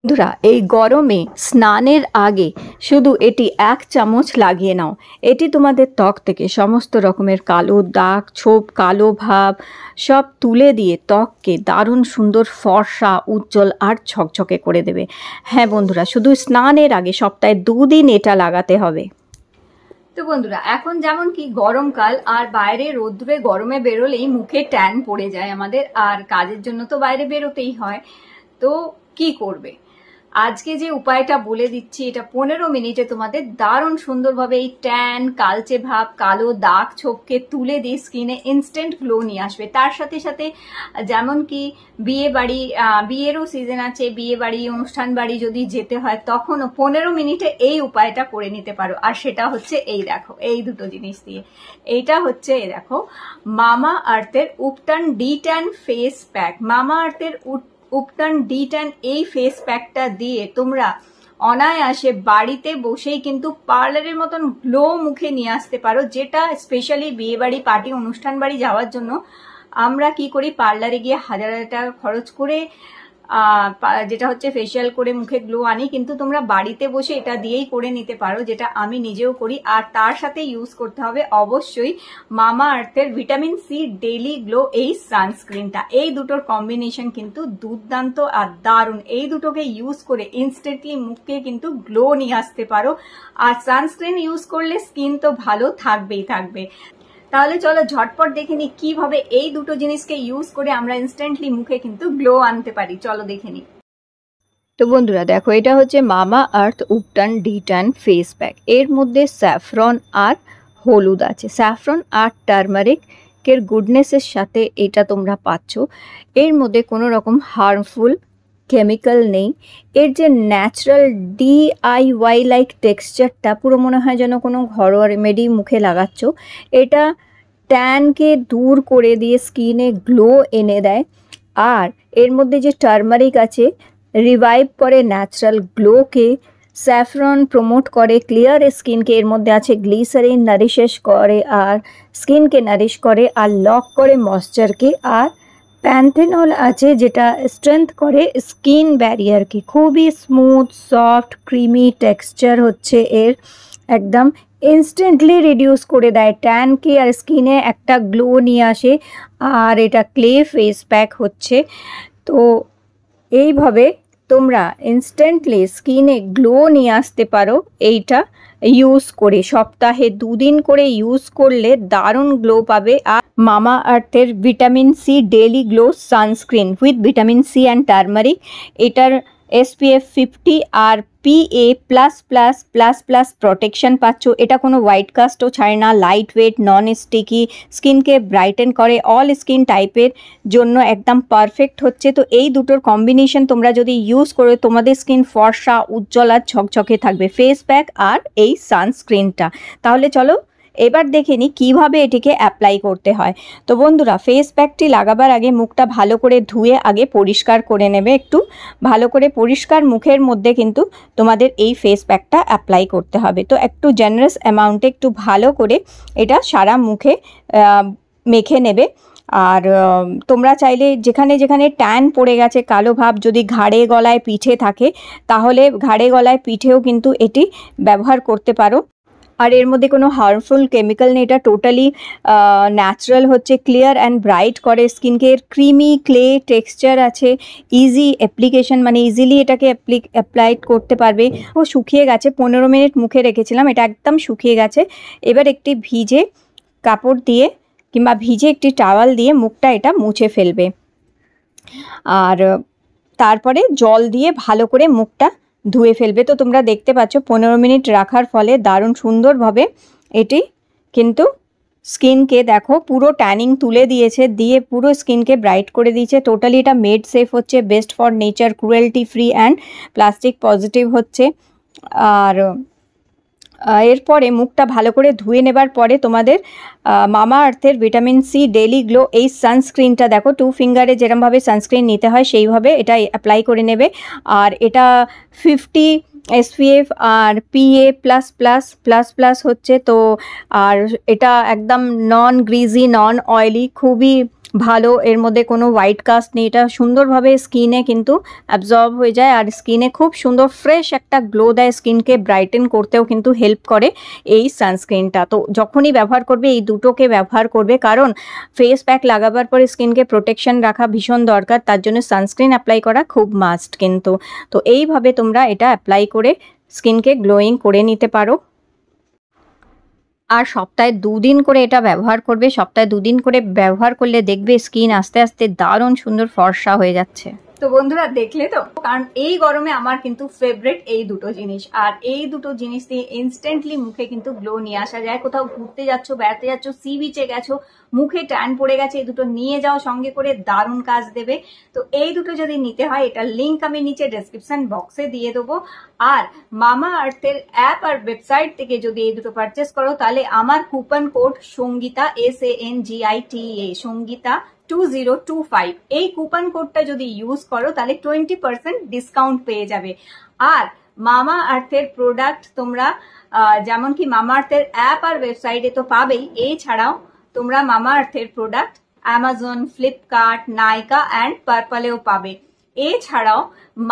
বন্ধুরা, এই গরমে স্নানের আগে শুধু এটি 1 চামচ লাগিয়ে নাও। এটি তোমাদের ত্বক থেকে সমস্ত রকমের কালো দাগ, ছোপ, কালো ভাব সব তুলে দিয়ে ত্বককে দারুণ সুন্দর, ফর্সা, উজ্জ্বল আর ঝকঝকে করে দেবে। হ্যাঁ বন্ধুরা, শুধু স্নানের আগে সপ্তাহে 2 দিন এটা লাগাতে হবে। তো বন্ধুরা, এখন যেমন কি গরমকাল, আর বাইরে রোদ্দুরে গরমে বেরোলেই মুখে ট্যান পড়ে যায় আমাদের, আর কাজের জন্য তো বাইরে বেরোতেই হয়। তো কি করবে? আজকে যে উপায়টা বলে দিচ্ছি, এটা 15 মিনিটে তোমাদের দারুণ সুন্দরভাবে এই ট্যান, কালচে ভাব, কালো দাগ ছোপকে তুলে দিয়ে স্কিনে ইনস্ট্যান্ট গ্লো নিয়ে আসবে। তার সাথে সাথে যেমন কি বিয়ে বাড়ি, বিয়েরও সিজন আছে, বিয়ে বাড়ি, অনুষ্ঠান বাড়ি যদি যেতে হয় তখনও 15 মিনিটে এই উপায়টা করে নিতে পারো। আর সেটা হচ্ছে এই দেখো, এই দুটো জিনিস দিয়ে। এইটা হচ্ছে এই দেখো, মামা আর্থের উপটান ডি10 ফেস প্যাক। মামা আর্থের উপটান ডি10 এই ফেস প্যাকটা দিয়ে তোমরা অনায়াসে বাড়িতে বসেই কিন্তু পার্লারের মতন গ্লো মুখে নিয়ে আসতে পারো। যেটা স্পেশালি বিয়ে বাড়ি, পার্টি, অনুষ্ঠান বাড়ি যাওয়ার জন্য আমরা কি করি, পার্লারে গিয়ে হাজার হাজার টাকা খরচ করে যেটা হচ্ছে ফেসিয়াল করে মুখে গ্লো আনি, কিন্তু তোমরা বাড়িতে বসে এটা দিয়েই করে নিতে পারো, যেটা আমি নিজেও করি। আর তার সাথে ইউজ করতে হবে অবশ্যই মামা আর্থের ভিটামিন সি ডেইলি গ্লো এই সানস্ক্রিনটা। এই দুটোর কম্বিনেশন কিন্তু দুর্দান্ত আর দারুণ। এই দুটোকে ইউজ করে ইনস্ট্যান্টলি মুখকে কিন্তু গ্লো নিয়ে আসতে পারো। আর সানস্ক্রিন ইউজ করলে স্কিন তো ভালো থাকবেই থাকবে। তাহলে চলো ঝটপট দেখে নি কিভাবে এই দুটো জিনিসকে ইউজ করে আমরা ইনস্ট্যান্টলি মুখে কিন্তু গ্লো আনতে পারি। চলো দেখে নি। তো বন্ধুরা দেখো, এটা হচ্ছে মামা আর্থ উপটান ডি10 ফেস প্যাক। এর মধ্যে স্যাফরন আর হলুদ আছে। স্যাফরন আর টার্মারিক এর গুডনেসের সাথে এটা তোমরা পাচ্ছ। এর মধ্যে কোনো রকম হার্মফুল কেমিক্যাল নেই। এর যে ন্যাচারাল DIY লাইক টেক্সচারটা, পুরো মনে হয় যেন কোনো ঘরোয়া রেমেডি মুখে লাগাচ্ছ। এটা ট্যানকে দূর করে দিয়ে স্কিনে গ্লো এনে দেয়। আর এর মধ্যে যে টার্মারিক আছে, রিভাইভ করে ন্যাচারাল গ্লোকে। স্যাফরন প্রমোট করে ক্লিয়ার স্কিনকে। এর মধ্যে আছে গ্লিসারিন, নারিশেস করে আর স্কিনকে নারিশ করে আর লক করে ময়েশ্চারকে। আর প্যান্থেনল আছে যেটা স্ট্রেংথ করে স্কিন ব্যারিয়ারকে। খুবই স্মুথ, সফট, ক্রিমি টেক্সচার হচ্ছে এর। একদম ইনস্ট্যান্টলি রিডিউস করে দেয় ট্যানকে আর স্কিনে একটা গ্লো নিয়ে আসে। আর এটা ক্লে ফেস প্যাক হচ্ছে। তো এইভাবে তোমরা ইনস্ট্যান্টলি স্কিনে গ্লো নিয়ে আসতে পারো এইটা ইউজ করে। সপ্তাহে 2 দিন করে ইউজ করলে দারুণ গ্লো পাবে। আর মামা আর্থের vitamin C daily glow sunscreen with vitamin C and turmeric, এটার SPF 50 আর PA++++ প্রোটেকশন পাচ্ছ। এটা কোনো হোয়াইট কাস্টও ছাড়ে না, লাইট ওয়েট, নন স্টিকি, স্কিনকে ব্রাইটেন করে। অল স্কিন টাইপের জন্য একদম পারফেক্ট হচ্ছে। তো এই দুটোর কম্বিনেশন তোমরা যদি ইউজ করো, তোমাদের স্কিন ফর্সা, উজ্জ্বল আর ঝকঝকে থাকবে। ফেস প্যাক আর এই সানস্ক্রিনটা। তাহলে চলো এবার দেখে নিই কীভাবে এটিকে অ্যাপ্লাই করতে হয়। তো বন্ধুরা, ফেস প্যাকটি লাগাবার আগে মুখটা ভালো করে ধুয়ে আগে পরিষ্কার করে নেবে। একটু ভালো করে পরিষ্কার মুখের মধ্যে কিন্তু তোমাদের এই ফেস প্যাকটা অ্যাপ্লাই করতে হবে। তো একটু জেনারেস অ্যামাউন্টে একটু ভালো করে এটা সারা মুখে মেখে নেবে। আর তোমরা চাইলে যেখানে যেখানে ট্যান পড়ে গেছে, কালো ভাব যদি ঘাড়ে গলায় পিঠে থাকে, তাহলে ঘাড়ে গলায় পিঠেও কিন্তু এটি ব্যবহার করতে পারো। আর এর মধ্যে কোনো হার্মফুল কেমিক্যাল নেই। এটা টোটালি ন্যাচারাল হচ্ছে, ক্লিয়ার অ্যান্ড ব্রাইট করে স্কিনকে। এর ক্রিমি ক্লে টেক্সচার আছে, ইজি অ্যাপ্লিকেশন, মানে ইজিলি এটাকে অ্যাপ্লাই করতে পারবে। ও শুকিয়ে গেছে, 15 মিনিট মুখে রেখেছিলাম, এটা একদম শুকিয়ে গেছে। এবার একটি ভিজে কাপড় দিয়ে কিংবা ভিজে একটি টাওয়াল দিয়ে মুখটা এটা মুছে ফেলবে। আর তারপরে জল দিয়ে ভালো করে মুখটা ধুয়ে ফেলবে। তো তোমরা দেখতে পাচ্ছ 15 মিনিট রাখার ফলে দারুণ সুন্দরভাবে এটি কিন্তু স্কিনকে দেখো পুরো ট্যানিং তুলে দিয়েছে, দিয়ে পুরো স্কিনকে ব্রাইট করে দিয়েছে। টোটালি এটা মেড সেফ হচ্ছে, best for nature, cruelty free and plastic positive হচ্ছে। আর এরপরে মুখটা ভালো করে ধুয়ে নেবার পরে তোমাদের মামা আর্থের ভিটামিন সি ডেইলি গ্লো এই সানস্ক্রিনটা দেখো 2 ফিঙ্গারে যেরমভাবে সানস্ক্রিন নিতে হয় সেইভাবে এটা অ্যাপ্লাই করে নেবে। আর এটা 50 SPF আর PA++++ হচ্ছে। তো আর এটা একদম নন গ্রিজি, নন অয়েলি, খুবই ভালো, এর মধ্যে কোনো হোয়াইট কাস্ট নেই, এটা সুন্দরভাবে স্কিনে কিন্তু অ্যাবজর্ব হয়ে যায় আর স্কিনে খুব সুন্দর ফ্রেশ একটা গ্লো দেয়, স্কিনকে ব্রাইটেন করতেও কিন্তু হেল্প করে এই সানস্ক্রিনটা। তো যখনই ব্যবহার করবে এই দুটোকে ব্যবহার করবে, কারণ ফেস প্যাক লাগাবার পরে স্কিনকে প্রোটেকশন রাখা ভীষণ দরকার, তার জন্য সানস্ক্রিন অ্যাপ্লাই করা খুব মাস্ট কিন্তু। তো এইভাবে তোমরা এটা অ্যাপ্লাই করে স্কিনকে গ্লোয়িং করে নিতে পারো। আর সপ্তাহে 2 দিন করে এটা ব্যবহার করবে, সপ্তাহে 2 দিন করে ব্যবহার করলে দেখবে স্কিন আস্তে আস্তে দারুণ সুন্দর ফর্সা হয়ে যাচ্ছে। তো বন্ধুরা দেখলে তো, কারণ এই গরমে আমার কিন্তু ফেভারিট এই দুটো জিনিস, আর এই দুটো জিনিস দিয়ে ইনস্ট্যান্টলি মুখে কিন্তু গ্লো নিয়ে আসা যায়। কোথাও ঘুরতে যাচ্ছ, বেড়াতে যাচ্ছ, সি বিচে গেছো, মুখে ট্যান পড়ে গেছে, এই দুটো নিয়ে যাও সঙ্গে করে, দারুণ কাজ দেবে। তো এই দুটো যদি নিতে হয়, এটার লিঙ্ক আমি নিচে ডেসক্রিপশন বক্সে দিয়ে দেবো। আর মামা আর্থের অ্যাপ আর ওয়েবসাইট থেকে যদি এই দুটো পারচেস করো, তাহলে আমার coupon code Sangita SANGITA Sangita 2025 এই কুপন কোডটা যদি ইউজ করো তাহলে 20% ডিসকাউন্ট পেয়ে যাবে। আর মামা আর্থের প্রোডাক্ট তোমরা যেমন কি মামা আর্থের অ্যাপ আর ওয়েবসাইটে তো পাবেই, এছাড়াও তোমরা মামা আর্থের product Amazon, Flipkart, Nykaa and পার্পলেও পাবে। এছাড়াও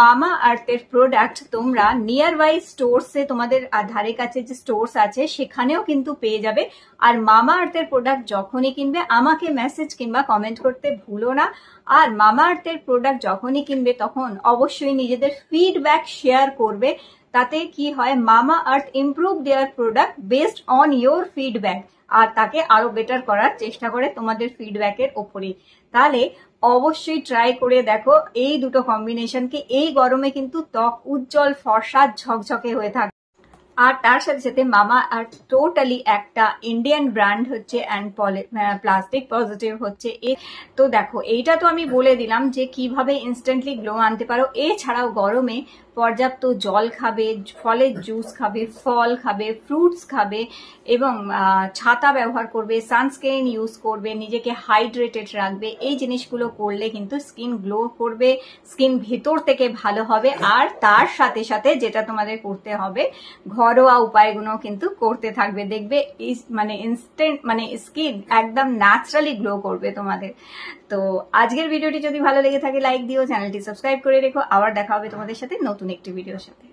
মামা আর্থের প্রোডাক্ট তোমরা নিয়ার বাই স্টোরসে, তোমাদের ধারে কাছে যে স্টোরস আছে সেখানেও কিন্তু পেয়ে যাবে। আর মামা আর্থের প্রোডাক্ট যখনই কিনবে আমাকে মেসেজ কিংবা কমেন্ট করতে ভুলো না। আর মামা আর্থের প্রোডাক্ট যখনই কিনবে তখন অবশ্যই নিজেদের ফিডব্যাক শেয়ার করবে। তাতে কি হয়, Mamaearth improve their product based on your feedback, আর তাকে আরো বেটার করার চেষ্টা করে তোমাদের ফিডব্যাকের ওপরেই। তাহলে অবশ্যই ট্রাই করে দেখো এই দুটো কম্বিনেশনকে, এই গরমে কিন্তু ত্বক উজ্জ্বল, ফর্সা, ঝকঝকে হয়ে থাকে। আর তার সাথে সাথে মামা আর্থ টোটালি একটা ইন্ডিয়ান ব্র্যান্ড হচ্ছে অ্যান্ড প্লাস্টিক পজিটিভ হচ্ছে। তো দেখো এইটা তো আমি বলে দিলাম যে কিভাবে ইনস্ট্যান্টলি গ্লো আনতে পারো। এছাড়াও গরমে পর্যাপ্ত জল খাবে, ফলের জুস খাবে, ফল খাবে, ফ্রুটস খাবে, এবং ছাতা ব্যবহার করবে, সানস্ক্রিন ইউজ করবে, নিজেকে হাইড্রেটেড রাখবে। এই জিনিসগুলো করলে কিন্তু স্কিন গ্লো করবে, স্কিন ভেতর থেকে ভালো হবে। আর তার সাথে সাথে যেটা তোমাদের করতে হবে, ঘরোয়া উপায়গুলো কিন্তু করতে থাকবে, দেখবে মানে ইনস্ট্যান্ট মানে স্কিন একদম ন্যাচারালি গ্লো করবে তোমাদের। তো আজকের ভিডিওটি যদি ভালো লেগে থাকে লাইক দিও, চ্যানেলটি সাবস্ক্রাইব করে রেখো। আবার দেখা হবে তোমাদের সাথে নতুন একটি ভিডিওর সাথে।